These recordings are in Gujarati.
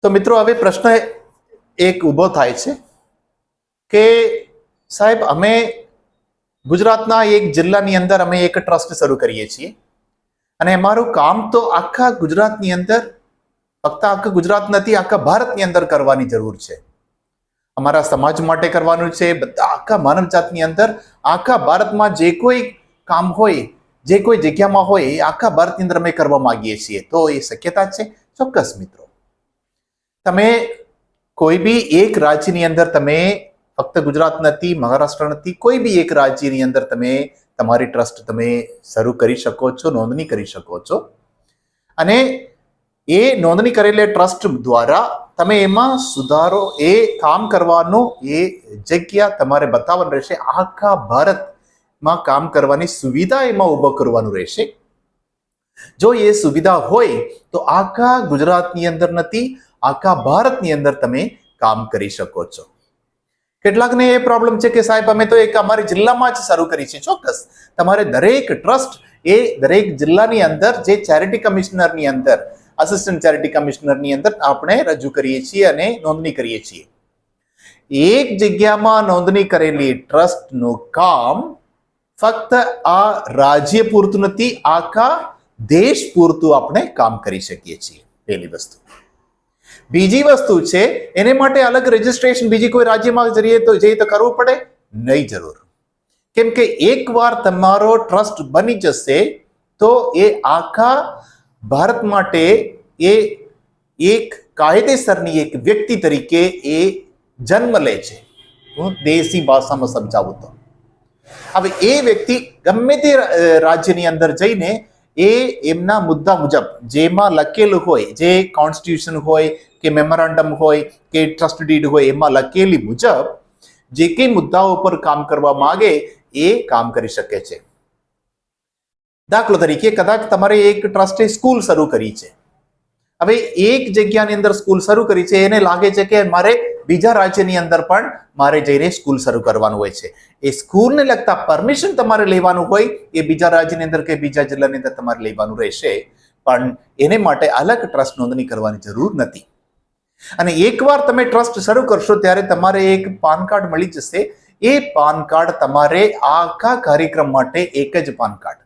તો મિત્રો હવે પ્રશ્ન એક ઊભો થાય છે કે સાહેબ અમે ગુજરાતના એક જિલ્લાની અંદર અમે એક ટ્રસ્ટ શરૂ કરીએ છીએ અને અમારું કામ તો આખા ગુજરાતની અંદર ફક્ત આખા ગુજરાત નથી આખા ભારતની અંદર કરવાની જરૂર છે. અમારા સમાજ માટે કરવાનું છે, બધા આખા માનવ જાતની અંદર આખા ભારતમાં જે કોઈ કામ હોય જે કોઈ જગ્યામાં હોય એ આખા ભારતની અંદર અમે કરવા માંગીએ છીએ. તો એ શક્યતા છે? ચોક્કસ મિત્રો. તમે કોઈ બી એક રાજ્યની અંદર તમે ફક્ત ગુજરાત નથી, મહારાષ્ટ્ર નથી, કોઈ બી એક રાજ્યની અંદર તમે તમારી ટ્રસ્ટ તમે શરૂ કરી શકો છો, નોંધણી કરી શકો છો અને એ નોંધણી કરેલી ટ્રસ્ટ દ્વારા તમે એમાં સુધારો એ કામ કરવાનો એ જગ્યા તમારે બતાવવાનું રહેશે. આખા ભારતમાં કામ કરવાની સુવિધા એમાં ઊભો કરવાનું રહેશે. જો એ સુવિધા હોય તો આખા ગુજરાતની અંદર નથી, આખા ભારતની અંદર તમે કામ કરી શકો છો. કેટલાકને એ પ્રોબ્લેમ છે કે સાહેબ અમે તો એક અમારી જિલ્લામાં જ શરૂ કરી છે. ચોક્કસ તમારે દરેક ટ્રસ્ટ એ દરેક જિલ્લાની અંદર જે ચેરિટી કમિશનરની અંદર, આસિસ્ટન્ટ ચેરિટી કમિશનરની અંદર આપણે રજૂ કરીએ છીએ અને નોંધણી કરીએ છીએ. એક જગ્યામાં નોંધણી કરેલી ટ્રસ્ટનું કામ ફક્ત આ રાજ્ય પૂરતું નથી, આખા દેશ પૂરતું આપણે કામ કરી શકીએ છીએ. પહેલી વસ્તુ. બીજી વસ્તુ છે એને માટે અલગ રજીસ્ટ્રેશન બીજી કોઈ રાજ્યમાં જઈએ તો કરવું પડે નહીં, જરૂર. કેમ કે એકવાર તમારો ટ્રસ્ટ બની જશે તો એ આખા ભારત માટે એ એક કાયદેસરની એક વ્યક્તિ તરીકે એ જન્મ લે છે. હું દેશી ભાષામાં સમજાવું તો હવે એ વ્યક્તિ ગમે તે રાજ્યની અંદર જઈને એ એમના મુદ્દા મુજબ જેમાં લખેલું હોય, જે કોન્સ્ટિટ્યુશન હોય કે મેમોરેન્ડમ હોય કે ટ્રસ્ટ ડીડ હોય એમાં લખેલી મુજબ જે કઈ મુદ્દાઓ પર કામ કરવા માંગે એ કામ કરી શકે છે. દાખલા તરીકે કદાચ તમારે એક ટ્રસ્ટે સ્કૂલ શરૂ કરી છે. હવે એક જગ્યાની અંદર સ્કૂલ શરૂ કરી છે, એને લાગે છે કે મારે બીજા રાજ્યની અંદર પણ મારે જઈને સ્કૂલ શરૂ કરવાનું હોય છે. એ સ્કૂલને લગતા પરમિશન તમારે લેવાનું હોય એ બીજા રાજ્યની અંદર કે બીજા જિલ્લાની અંદર તમારે લેવાનું રહેશે, પણ એને માટે અલગ ટ્રસ્ટ નોંધણી કરવાની જરૂર નથી. અને એકવાર તમે ટ્રસ્ટ શરૂ કરશો ત્યારે તમારે એક પાન કાર્ડ મળી જશે. એ પાન કાર્ડ તમારે આખા કાર્યક્રમ માટે એક જ પાન કાર્ડ.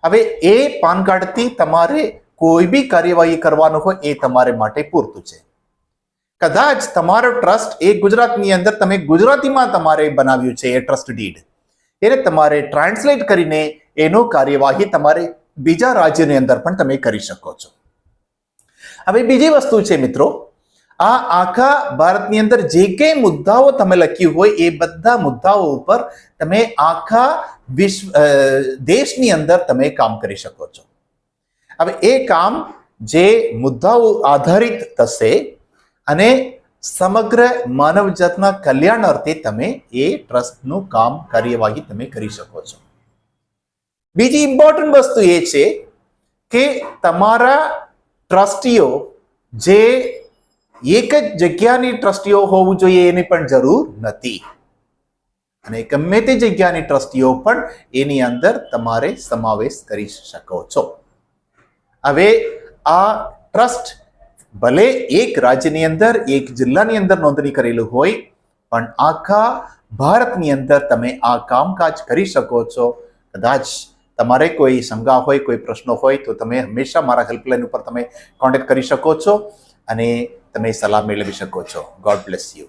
હવે એ પાન કાર્ડથી તમારે કોઈ બી કાર્યવાહી કરવાનું હોય એ તમારે માટે પૂરતું છે. કદાચ તમારો ટ્રસ્ટ એ ગુજરાતની અંદર તમે ગુજરાતીમાં તમારે બનાવ્યું છે એ ટ્રસ્ટ ડીડ, એને તમારે ટ્રાન્સલેટ કરીને એનો કાર્યવાહી તમારે બીજા રાજ્યની અંદર પણ તમે કરી શકો છો. હવે બીજી વસ્તુ છે મિત્રો, આ આખા ભારતની અંદર જે કઈ મુદ્દાઓ તમે લખ્યું હોય એ બધા મુદ્દાઓ ઉપર તમે આખા દેશની અંદર તમે કામ કરી શકો છો. હવે એ કામ જે મુદ્દાઓ આધારિત થશે અને સમગ્ર માનવજાતના કલ્યાણ અર્થે તમે એ ટ્રસ્ટનું કામ કાર્યવાહી તમે કરી શકો છો. બીજી ઇમ્પોર્ટન્ટ વસ્તુ એ છે કે તમારા ટ્રસ્ટીઓ જે એક જ જગ્યાની ટ્રસ્ટીઓ હોવું જોઈએ એની પણ જરૂર નથી, અને ગમે તે જગ્યાની ટ્રસ્ટીઓ પણ એની અંદર તમારે સમાવેશ કરી શકો છો. હવે આ ટ્રસ્ટ ભલે એક રાજ્યની અંદર એક જિલ્લાની અંદર નોંધણી કરેલું હોય પણ આખા ભારતની અંદર તમે આ કામકાજ કરી શકો છો. કદાચ તમારે કોઈ શંકા હોય, કોઈ પ્રશ્નો હોય તો તમે હંમેશા મારા હેલ્પલાઇન ઉપર તમે કોન્ટેક્ટ કરી શકો છો અને તમે સલાહ મેળવી શકો છો. God bless you.